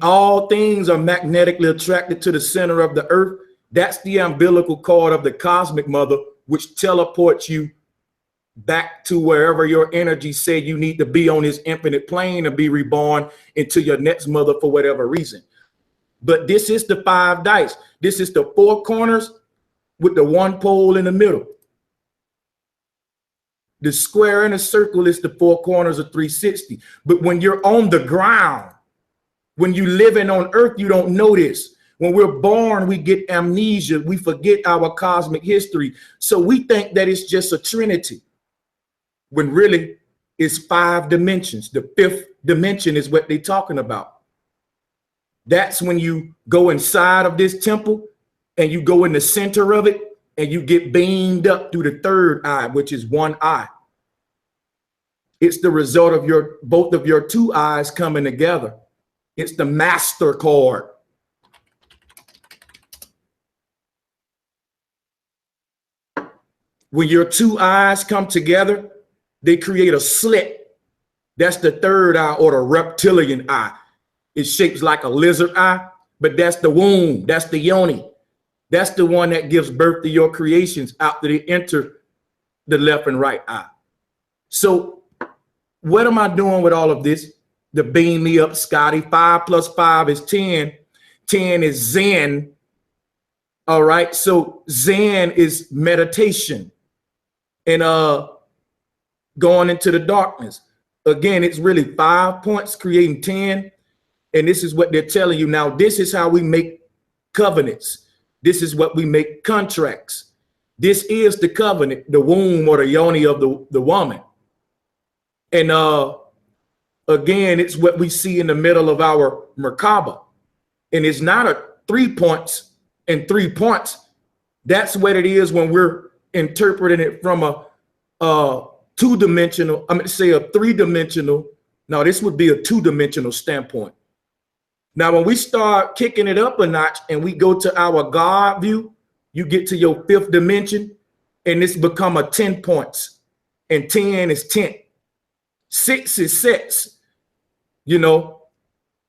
All things are magnetically attracted to the center of the earth. That's the umbilical cord of the cosmic mother, which teleports you back to wherever your energy said you need to be on this infinite plane and be reborn into your next mother for whatever reason. But this is the 5 dice. This is the 4 corners with the 1 pole in the middle. The square and the circle is the 4 corners of 360. But when you're on the ground, when you're living on earth, you don't know this. When we're born, we get amnesia. We forget our cosmic history. So we think that it's just a trinity, when really it's 5 dimensions. The 5th dimension is what they're talking about. That's when you go inside of this temple and you go in the center of it and you get beamed up through the 3rd eye, which is 1 eye. It's the result of both of your 2 eyes coming together. It's the master cord. When your 2 eyes come together, they create a slit. That's the 3rd eye, or the reptilian eye. It shapes like a lizard eye, but that's the womb. That's the yoni. That's the one that gives birth to your creations after they enter the left and right eye. So what am I doing with all of this? To beam me up, Scotty. 5 plus 5 is 10. 10 is Zen. All right. So Zen is meditation and going into the darkness. Again, it's really 5 points creating 10. And this is what they're telling you. Now, this is how we make covenants. This is what we make contracts. This is the covenant, the womb or the yoni of the woman. And again, it's what we see in the middle of our Merkaba. And it's not a 3 points and 3 points. That's what it is when we're interpreting it from a 2-dimensional, I'm going to say a 3-dimensional. No, this would be a 2-dimensional standpoint. Now, when we start kicking it up a notch and we go to our God view, you get to your 5th dimension and it's become a 10 points, and 10 is 10. 6 is sets, you know,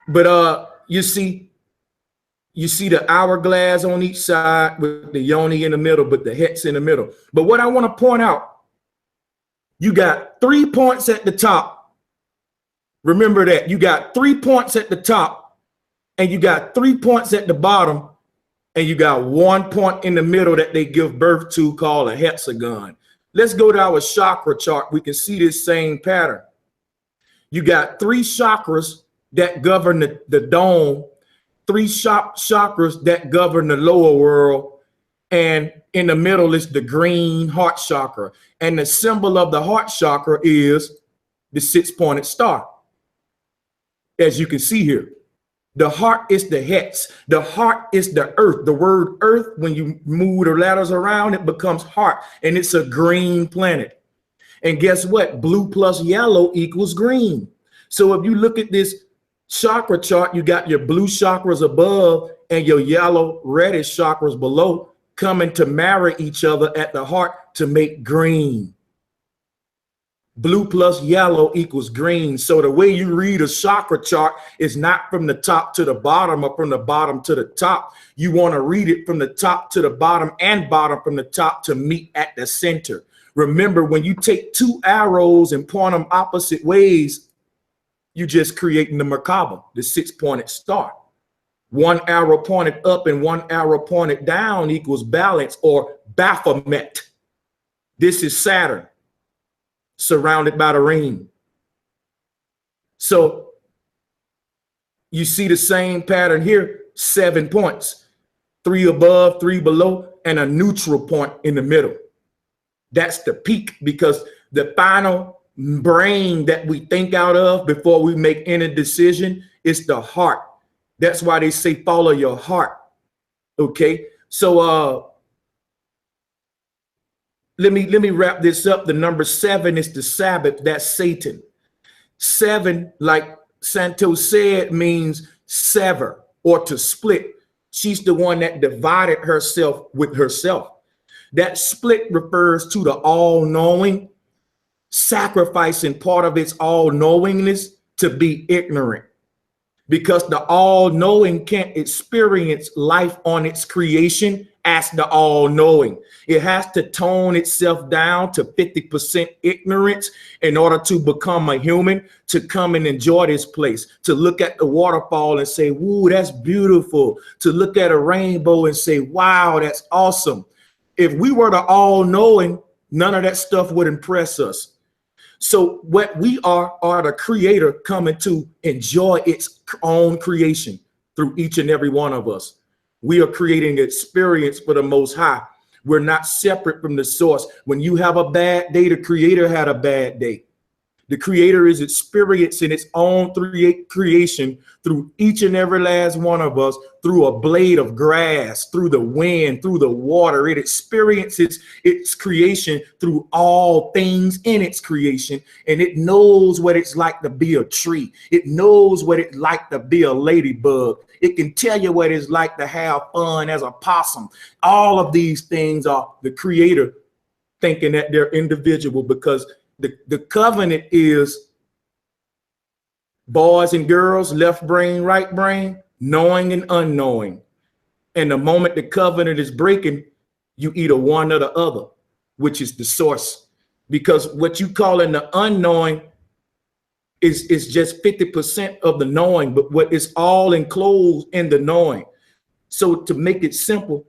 but you see the hourglass on each side with the yoni in the middle, but the hex in the middle. But what I want to point out, you got 3 points at the top. Remember that. You got 3 points at the top, and you got 3 points at the bottom, and you got 1 point in the middle that they give birth to called a hexagon. Let's go to our chakra chart. We can see this same pattern. You got 3 chakras that govern the dome, 3 chakras that govern the lower world, and in the middle is the green heart chakra. And the symbol of the heart chakra is the 6-pointed star. As you can see here, the heart is the hex. The heart is the earth. The word earth, when you move the letters around, it becomes heart, and it's a green planet. And guess what? Blue plus yellow equals green. So if you look at this chakra chart, you got your blue chakras above and your yellow reddish chakras below coming to marry each other at the heart to make green. Blue plus yellow equals green. So the way you read a chakra chart is not from the top to the bottom or from the bottom to the top. You want to read it from the top to the bottom and bottom from the top to meet at the center. Remember, when you take 2 arrows and point them opposite ways, you just creating the Merkaba, the 6-pointed star. 1 arrow pointed up and 1 arrow pointed down equals balance or Baphomet. This is Saturn surrounded by the ring. So you see the same pattern here, 7 points, 3 above, 3 below, and a neutral point in the middle. That's the peak, because the final brain that we think out of before we make any decision is the heart. That's why they say follow your heart. Okay, so let me wrap this up. The number 7 is the Sabbath. That's Satan. 7, like Santos said, means sever or to split. She's the one that divided herself with herself. That split refers to the all-knowing, sacrificing part of its all-knowingness to be ignorant. because the all-knowing can't experience life on its creation as the all-knowing. It has to tone itself down to 50% ignorance in order to become a human, to come and enjoy this place, to look at the waterfall and say, woo, that's beautiful, to look at a rainbow and say, wow, that's awesome. If we were the all-knowing, none of that stuff would impress us. So what we are the creator coming to enjoy its own creation through each and every one of us. We are creating an experience for the Most High. We're not separate from the source. When you have a bad day, the creator had a bad day. The creator is experiencing its own creation through each and every last one of us, through a blade of grass, through the wind, through the water. It experiences its creation through all things in its creation. And it knows what it's like to be a tree. It knows what it's like to be a ladybug. It can tell you what it's like to have fun as a possum. All of these things are the creator thinking that they're individual, because the covenant is boys and girls, left brain, right brain, knowing and unknowing. And the moment the covenant is breaking, you either one or the other, which is the source. Because what you call in the unknowing is just 50% of the knowing, but what is all enclosed in the knowing. So to make it simple,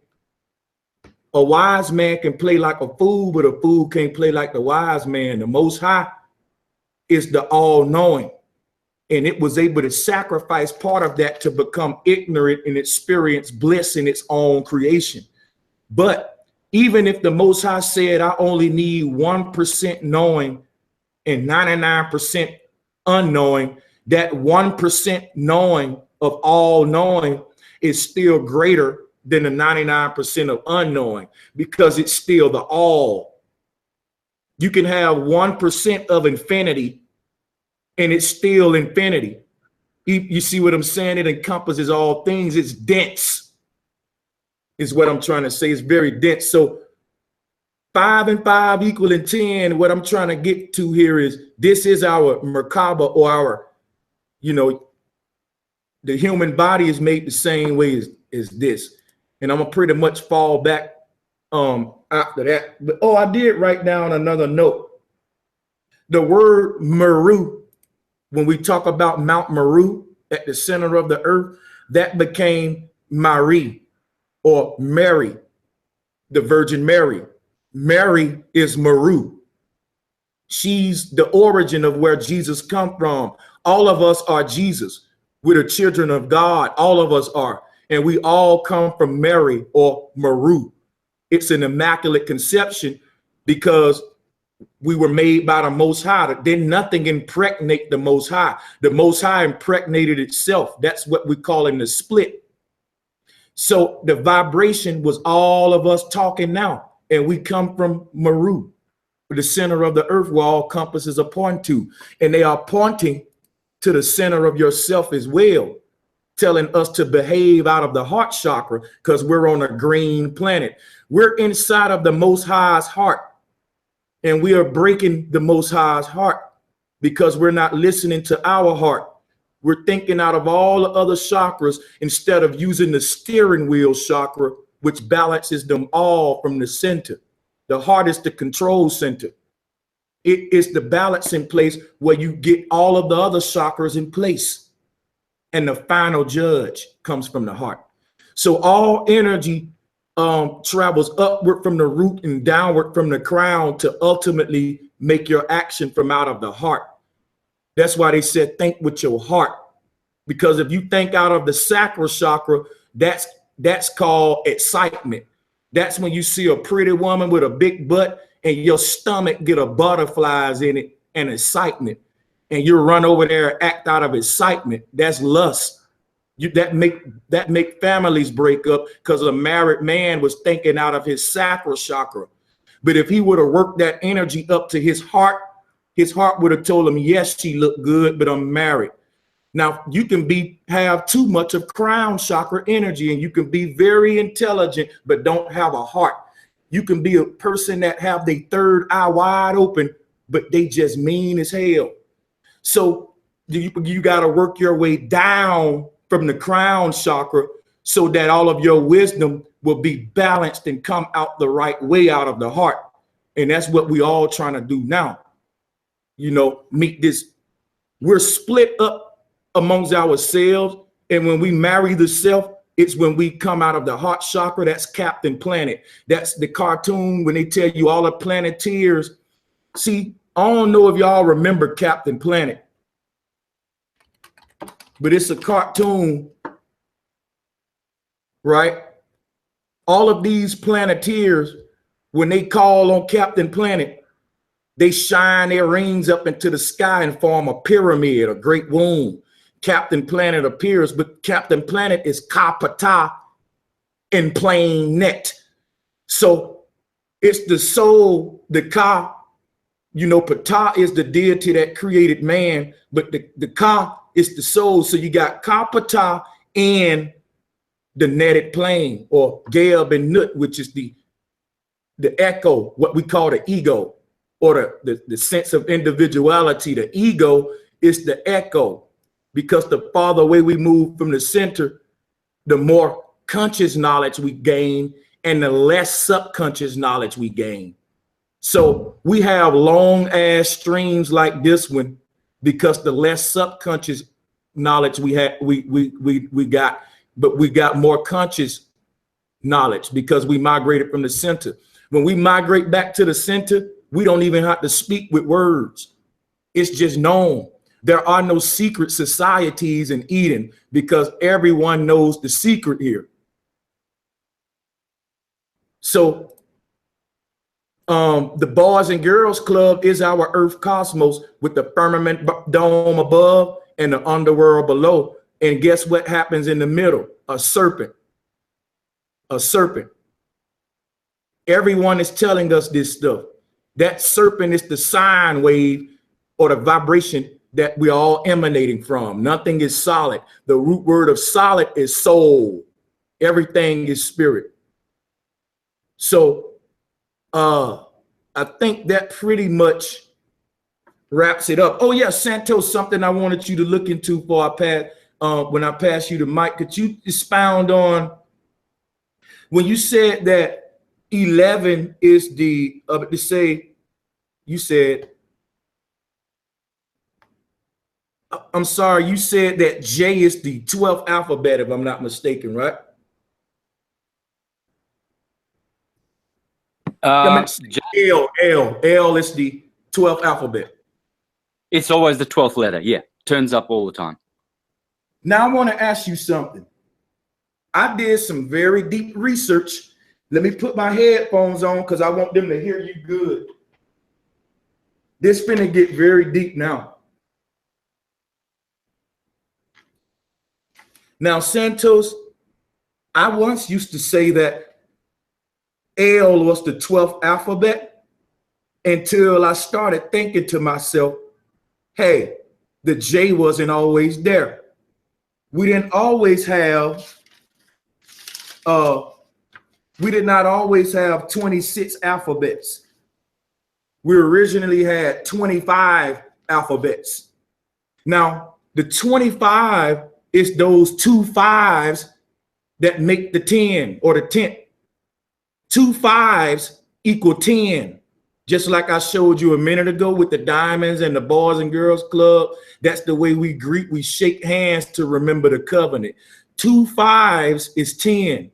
a wise man can play like a fool, but a fool can't play like the wise man. The Most High is the all-knowing, and it was able to sacrifice part of that to become ignorant and experience bliss in its own creation. But even if the Most High said, I only need 1% knowing and 99% unknowing, that 1% knowing of all knowing is still greater than the 99% of unknowing, because it's still the all. You can have 1% of infinity and it's still infinity. You see what I'm saying? It encompasses all things. It's dense, is what I'm trying to say. It's very dense. So 5 and 5 equaling 10. What I'm trying to get to here is, this is our Merkaba, or our, the human body is made the same way as this. And I'm gonna pretty much fall back after that. But I did write down another note. The word Meru, when we talk about Mount Meru at the center of the earth, that became Marie, or Mary, the Virgin Mary. Mary is Meru. She's the origin of where Jesus come from. All of us are Jesus. We're the children of God. All of us are. And we all come from Mary, or Meru. It's an immaculate conception because we were made by the Most High. Then nothing impregnate the Most High. The Most High impregnated itself. That's what we call in the split. So the vibration was all of us talking now. And we come from Meru, the center of the earth, where all compasses are pointing to. And they are pointing to the center of yourself as well, telling us to behave out of the heart chakra, because we're on a green planet. We're inside of the Most High's heart, and we are breaking the Most High's heart because we're not listening to our heart. We're thinking out of all the other chakras instead of using the steering wheel chakra, which balances them all from the center. The heart is the control center. It is the balancing place where you get all of the other chakras in place. And the final judge comes from the heart. So all energy travels upward from the root and downward from the crown to ultimately make your action from out of the heart. That's why they said think with your heart, because if you think out of the sacral chakra, that's called excitement. That's when you see a pretty woman with a big butt and your stomach get a butterflies in it and excitement. And you run over there and act out of excitement. That's lust. That make families break up, because a married man was thinking out of his sacral chakra. But if he would have worked that energy up to his heart would have told him, yes, she looked good, but I'm married. Now you can have too much of crown chakra energy, and you can be very intelligent but don't have a heart. You can be a person that have their third eye wide open, but they just mean as hell. So you got to work your way down from the crown chakra so that all of your wisdom will be balanced and come out the right way out of the heart. And that's what we all trying to do now. You know, meet this. We're split up amongst ourselves. And when we marry the self, it's when we come out of the heart chakra. That's Captain Planet. That's the cartoon when they tell you all the planeteers. See, I don't know if y'all remember Captain Planet, but it's a cartoon, right? All of these planeteers, when they call on Captain Planet, they shine their rings up into the sky and form a pyramid, a great womb. Captain Planet appears, but Captain Planet is Ka-Ptah in plain net. So it's the soul, the Ka, you know, Ptah is the deity that created man, but the Ka is the soul. So you got Ka-Ptah and the netted plane, or Geb and Nut, which is the echo, what we call the ego, or the sense of individuality. The ego is the echo, because the farther away we move from the center, the more conscious knowledge we gain and the less subconscious knowledge we gain. So we have long ass streams like this one because the less subconscious knowledge we got, but we got more conscious knowledge because we migrated from the center. When we migrate back to the center, we don't even have to speak with words. It's just known. There are no secret societies in Eden because everyone knows the secret here. So the Boys and Girls Club is our Earth cosmos with the firmament dome above and the underworld below. And guess what happens in the middle? A serpent. A serpent. Everyone is telling us this stuff. That serpent is the sine wave or the vibration that we're all emanating from. Nothing is solid. The root word of solid is soul. Everything is spirit. So I think that pretty much wraps it up. Oh yeah, Santos, something I wanted you to look into for I pass when I pass you the mic. Could you expound on when you said that 11 is the to say you said I'm sorry, you said that J is the 12th alphabet, if I'm not mistaken, right? L is the 12th alphabet. It's always the 12th letter. Yeah, turns up all the time. Now I want to ask you something. I did some very deep research. Let me put my headphones on because I want them to hear you good. This finna get very deep now. Now, Santos, I once used to say that L was the 12th alphabet until I started thinking to myself, hey, the J wasn't always there. We didn't always have, we did not always have 26 alphabets. We originally had 25 alphabets. Now, the 25 is those 2 5s that make the 10 or the 10th. 2 5s equal 10. Just like I showed you a minute ago with the diamonds and the Boys and Girls Club. That's the way we greet. We shake hands to remember the covenant. 2 5s is 10.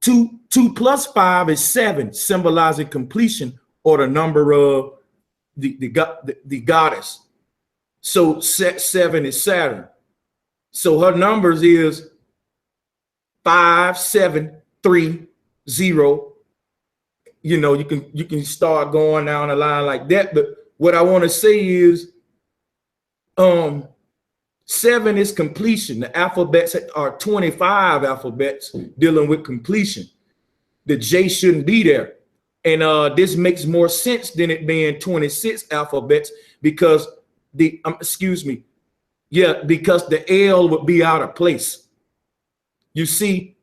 2 plus 5 is 7, symbolizing completion or the number of the goddess. So 7 is Saturn. So her numbers is 5, 7, 3, 0. You know, you can start going down the line like that. But what I want to say is 7 is completion. The alphabets are 25 alphabets dealing with completion. The J shouldn't be there. And this makes more sense than it being 26 alphabets because because the L would be out of place. You see,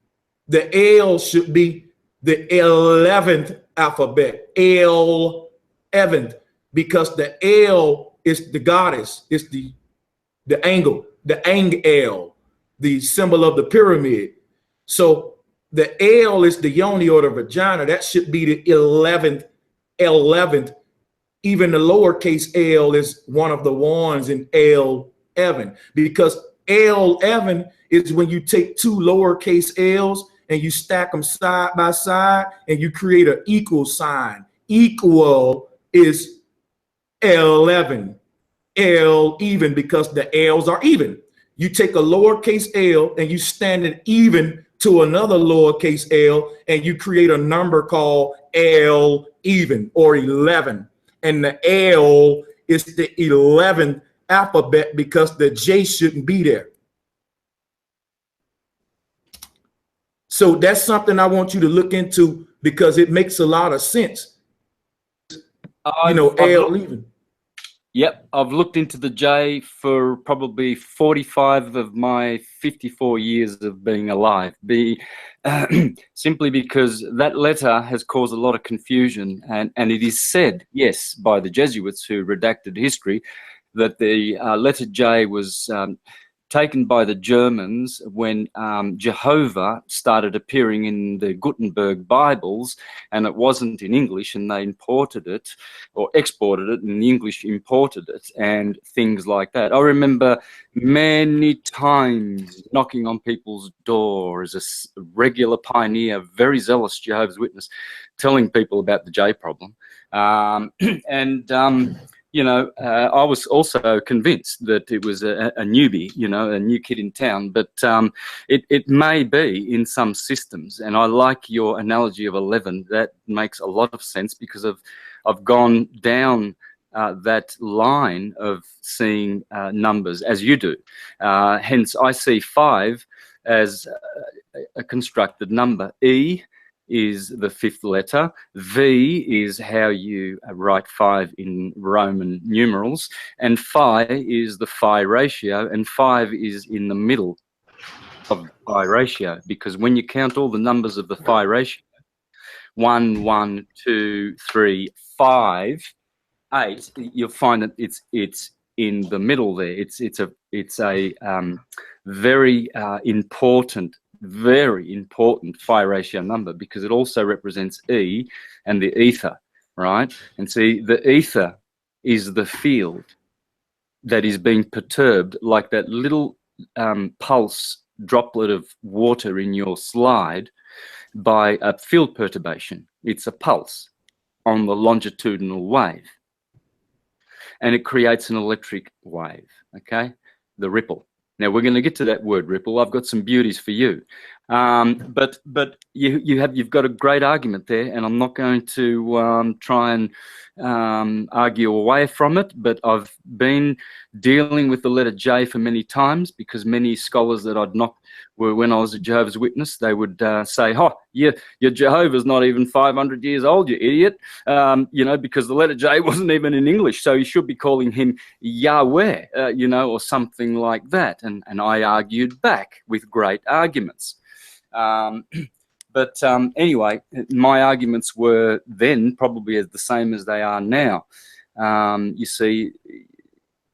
the L should be the 11th alphabet, L11th, because the L is the goddess, it's the the angle, the angel, the symbol of the pyramid. So the L is the yoni or the vagina. That should be the 11th. Even the lowercase L is one of the ones in L11, because L11 is when you take two lowercase L's and you stack them side by side and you create an equal sign. Equal is L11, L even, because the L's are even. You take a lowercase L and you stand it even to another lowercase L and you create a number called L even or 11. And the L is the 11th alphabet because the J shouldn't be there. So that's something I want you to look into because it makes a lot of sense. L even. Yep, I've looked into the J for probably 45 of my 54 years of being alive, simply because that letter has caused a lot of confusion. And it is said, yes, by the Jesuits who redacted history, that the letter J was taken by the Germans when Jehovah started appearing in the Gutenberg Bibles, and it wasn't in English, and they imported it or exported it, and the English imported it, and things like that. I remember many times knocking on people's door as a regular pioneer, very zealous Jehovah's Witness, telling people about the J problem. I was also convinced that it was a newbie, a new kid in town, but it may be in some systems. And I like your analogy of 11. That makes a lot of sense because I've gone down that line of seeing numbers as you do. Hence, I see 5 as a constructed number. E is the 5th letter. V is how you write 5 in Roman numerals, and phi is the phi ratio, and 5 is in the middle of the phi ratio, because when you count all the numbers of the phi ratio, 1, 1, 2, 3, 5, 8, you'll find that it's in the middle there. It's a very important phi ratio number, because it also represents E and the ether, right? And see, the ether is the field that is being perturbed, like that little pulse droplet of water in your slide, by a field perturbation. It's a pulse on the longitudinal wave, and it creates an electric wave, okay? The ripple. Now we're going to get to that word ripple. I've got some beauties for you, but you've got a great argument there, and I'm not going to try and argue away from it. But I've been dealing with the letter J for many times, because many scholars that I'd knock were, when I was a Jehovah's Witness, they would say, "Oh, your Jehovah's not even 500 years old, you idiot," because the letter J wasn't even in English, so you should be calling him Yahweh, or something like that. And I argued back with great arguments. Anyway, my arguments were then probably the same as they are now. You see,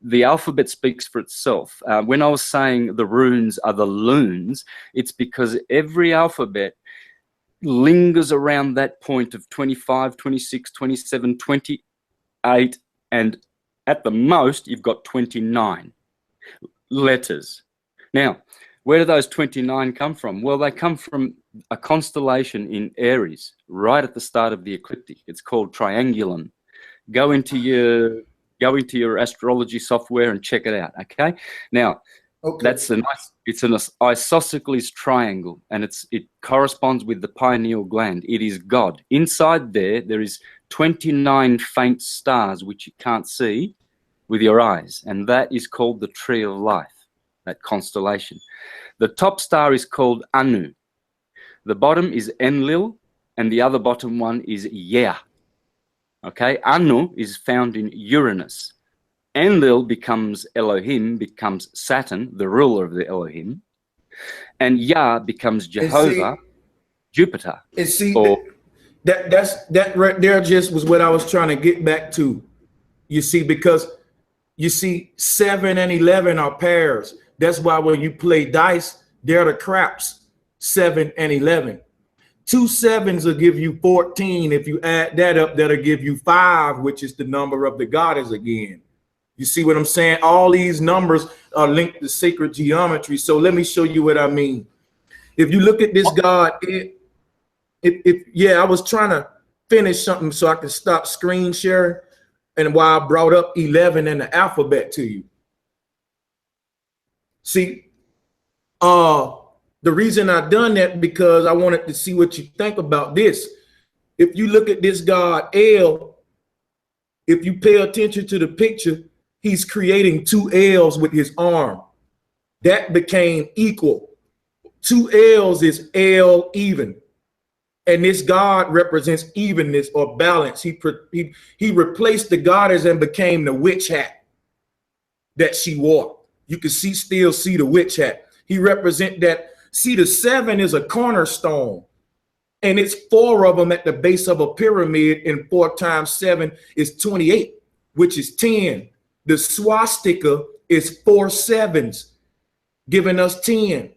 the alphabet speaks for itself. When I was saying the runes are the loons, it's because every alphabet lingers around that point of 25, 26, 27, 28, and at the most, you've got 29 letters. Now, where do those 29 come from? Well, they come from a constellation in Aries, right at the start of the ecliptic. It's called Triangulum. Go into your astrology software and check it out, okay? Now, it's an isosceles triangle, and it corresponds with the pineal gland. It is God. Inside there is 29 faint stars which you can't see with your eyes, and that is called the tree of life, that constellation. The top star is called Anu. The bottom is Enlil, and the other bottom one is Ea. Okay, Anu is found in Uranus. Enlil becomes Elohim, becomes Saturn, the ruler of the Elohim, and Yah becomes Jehovah, Jupiter. And see, that right there just was what I was trying to get back to. You see, because you see 7 and 11 are pairs. That's why when you play dice, they're the craps, 7 and 11. 2 sevens will give you 14. If you add that up, that'll give you 5, which is the number of the goddess again. You see what I'm saying? All these numbers are linked to sacred geometry. So let me show you what I mean. If you look at this god, I was trying to finish something so I could stop screen sharing, and why I brought up 11 and the alphabet to you. See, the reason I done that because I wanted to see what you think about this. If you look at this god L, if you pay attention to the picture, he's creating 2 L's with his arm. That became equal. 2 L's is L even. And this god represents evenness or balance. He replaced the goddess and became the witch hat that she wore. You can still see the witch hat. He represent that. See, the 7 is a cornerstone, and it's 4 of them at the base of a pyramid, and 4 times 7 is 28, which is 10. The swastika is 4 sevens, giving us 10.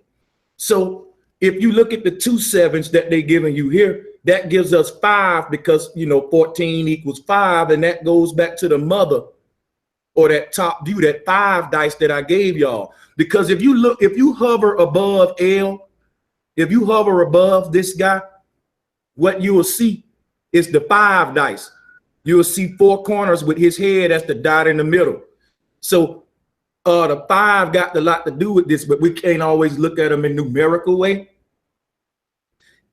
So if you look at the 2 sevens that they're giving you here, that gives us 5 because, 14 equals 5, and that goes back to the mother, or that top view, that 5 dice that I gave y'all. Because if you hover above L, if you hover above this guy, what you will see is the 5 dice. You will see 4 corners with his head as the dot in the middle. So the 5 got a lot to do with this, but we can't always look at them in numerical way.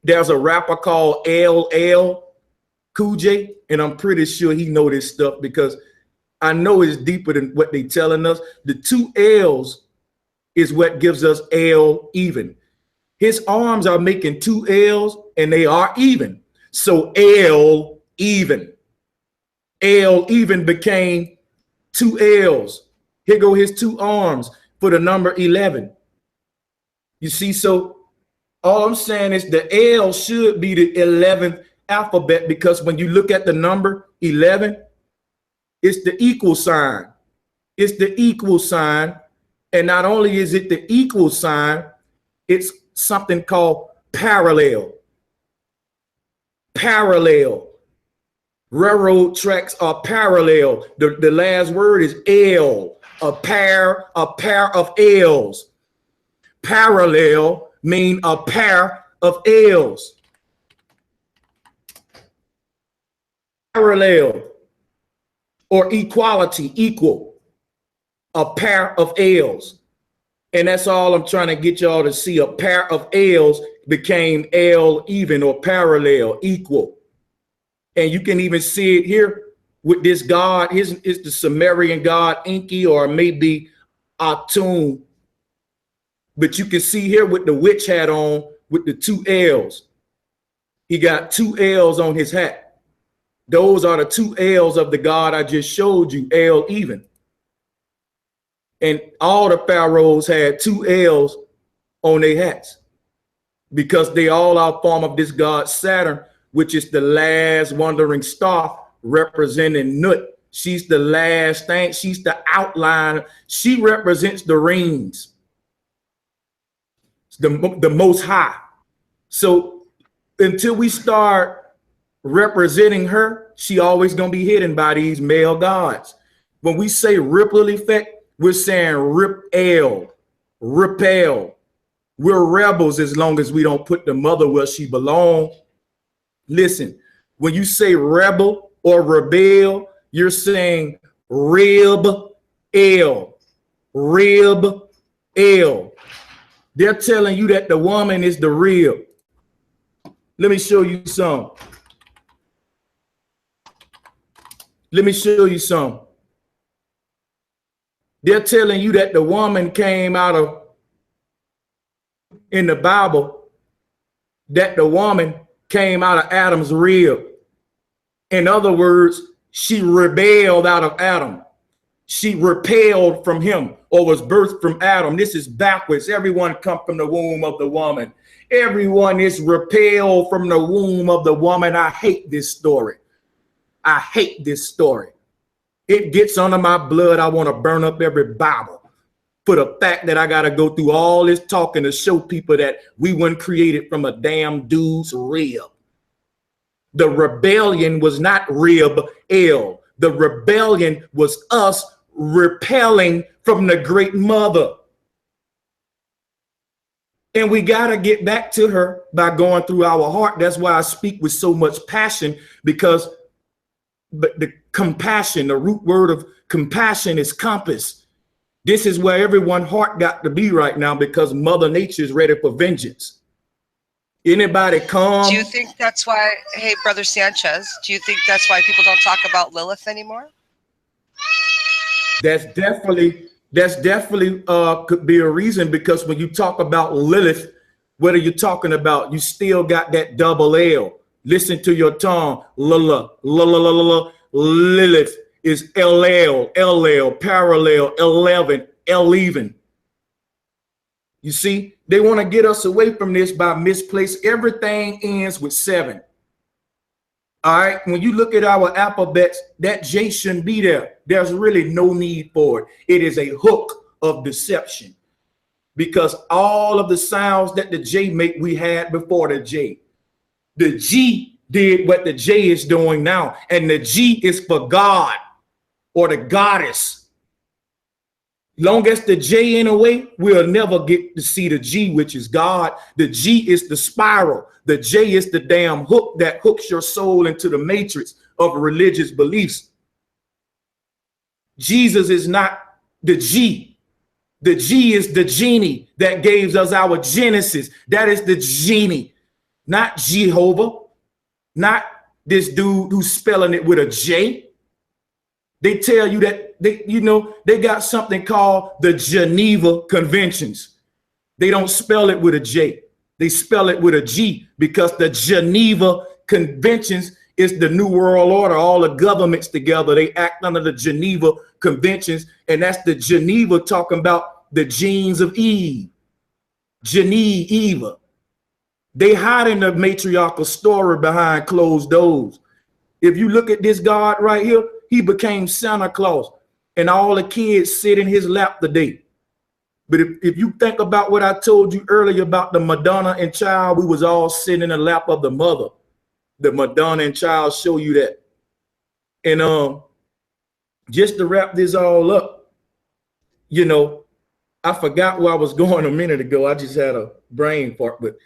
There's a rapper called LL Cool J, and I'm pretty sure he know this stuff because I know it's deeper than what they telling us. The 2 L's is what gives us L even. His arms are making 2 L's and they are even. So L even. L even became 2 L's. Here go his 2 arms for the number 11. You see, so all I'm saying is the L should be the 11th alphabet, because when you look at the number 11, it's the equal sign. It's the equal sign. And not only is it the equal sign, it's something called parallel. Parallel. Railroad tracks are parallel. The last word is L, a pair of L's. Parallel mean a pair of L's. Parallel or equality, equal. A pair of L's. And that's all I'm trying to get y'all to see. A pair of L's became L even or parallel, equal. And you can even see it here with this god. Is the Sumerian god Enki, or maybe Atum. But you can see here with the witch hat on with the 2 L's. He got 2 L's on his hat. Those are the 2 L's of the god I just showed you, L even. And all the pharaohs had 2 L's on their hats because they all are a form of this god Saturn, which is the last wandering star representing Nut. She's the last thing. She's the outline. She represents the rings, the most high. So until we start representing her, she always going to be hidden by these male gods. When we say ripple effect, we're saying repel. We're rebels as long as we don't put the mother where she belongs. Listen, when you say rebel or rebel, you're saying rib L. Rib L. They're telling you that the woman is the rib. Let me show you some. Let me show you some. They're telling you that the woman came out of, in the Bible, that the woman came out of Adam's rib. In other words, she rebelled out of Adam. She repelled from him, or was birthed from Adam. This is backwards. Everyone come from the womb of the woman. Everyone is repelled from the womb of the woman. I hate this story. I hate this story. It gets under my blood. I want to burn up every Bible for the fact that I got to go through all this talking to show people that we weren't created from a damn dude's rib. The rebellion was not rib L. The rebellion was us repelling from the great mother. And we got to get back to her by going through our heart. That's why I speak with so much passion, because the compassion, the root word of compassion is compass. This is where everyone's heart got to be right now, because Mother Nature is ready for vengeance. Anybody come? Do you think that's why, hey, Brother Sanchez, do you think that's why people don't talk about Lilith anymore? That's definitely could be a reason, because when you talk about Lilith, what are you talking about? You still got that double L. Listen to your tongue. Lilith is LL, parallel, 11, L even. You see, they want to get us away from this by misplaced. Everything ends with 7. All right. When you look at our alphabets, that J shouldn't be there. There's really no need for it. It is a hook of deception, because all of the sounds that the J make, we had before the J. The G did what the J is doing now. And the G is for God or the goddess. Long as the J in a way, we'll never get to see the G, which is God. The G is the spiral. The J is the damn hook that hooks your soul into the matrix of religious beliefs. Jesus is not the G. The G is the genie that gave us our Genesis. That is the genie, not Jehovah, not this dude who's spelling it with a J. They tell you that they got something called the Geneva Conventions. They don't spell it with a J. They spell it with a G, because the Geneva Conventions is the New World Order. All the governments together, they act under the Geneva Conventions. And that's the Geneva talking about the genes of Eve, Geneva. They hide in the matriarchal story behind closed doors. If you look at this God right here, he became Santa Claus, and all the kids sit in his lap today. But if you think about what I told you earlier about the Madonna and child, we was all sitting in the lap of the mother. The Madonna and child show you that. And just to wrap this all up, I forgot where I was going a minute ago. I just had a brain fart. But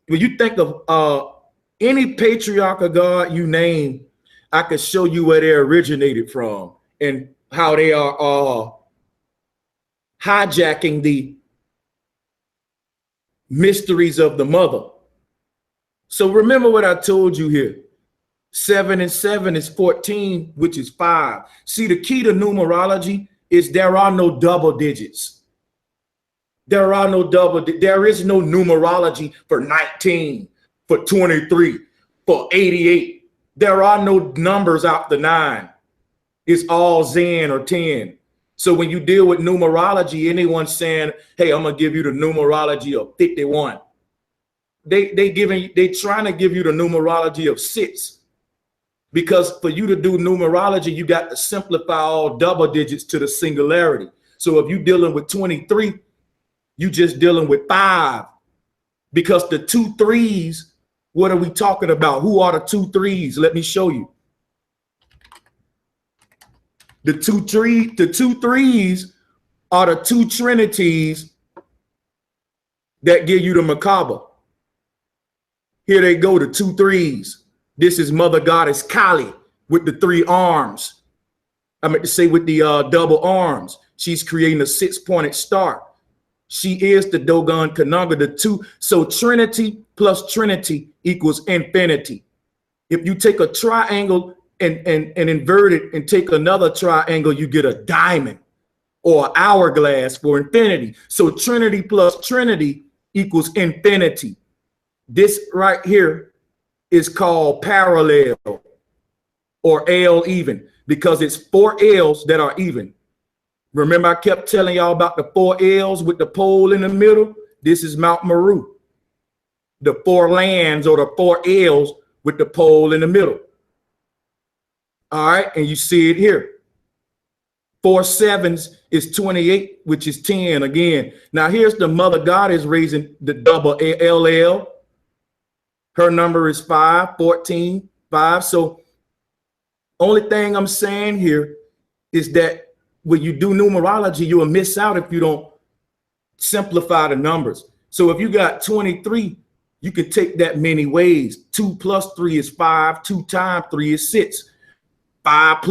when you think of any patriarch of God you name, I could show you where they originated from and how they are hijacking the mysteries of the mother. So remember what I told you here. 7 and 7 is 14, which is 5. See, the key to numerology is there are no double digits. There is no numerology for 19, for 23, for 88. There are no numbers after 9. It's all Zen or 10. So when you deal with numerology, anyone saying, hey, I'm gonna give you the numerology of 51. They trying to give you the numerology of 6. Because for you to do numerology, you got to simplify all double digits to the singularity. So if you're dealing with 23, you just dealing with 5. Because the 2 3s, what are we talking about? Who are the 2 3s? Let me show you. The 2 3s are the 2 trinities that give you the macabre. Here they go, the 2 3s. This is Mother Goddess Kali with the 3 arms. I meant to say with the double arms. She's creating a 6-pointed star. She is the Dogon Kananga, the 2. So Trinity plus Trinity equals infinity. If you take a triangle and invert it and take another triangle, you get a diamond or an hourglass for infinity. So Trinity plus Trinity equals infinity. This right here is called parallel or L even, because it's 4 L's that are even. Remember, I kept telling y'all about the 4 L's with the pole in the middle? This is Mount Meru. The 4 lands or the 4 L's with the pole in the middle. All right, and you see it here. 4 sevens is 28, which is 10 again. Now here's the mother goddess raising the double LL. Her number is 5, 14, 5. So only thing I'm saying here is that when you do numerology, you'll miss out if you don't simplify the numbers. So if you got 23, you can take that many ways. 2 plus 3 is 5. 2 times 3 is 6. 5 plus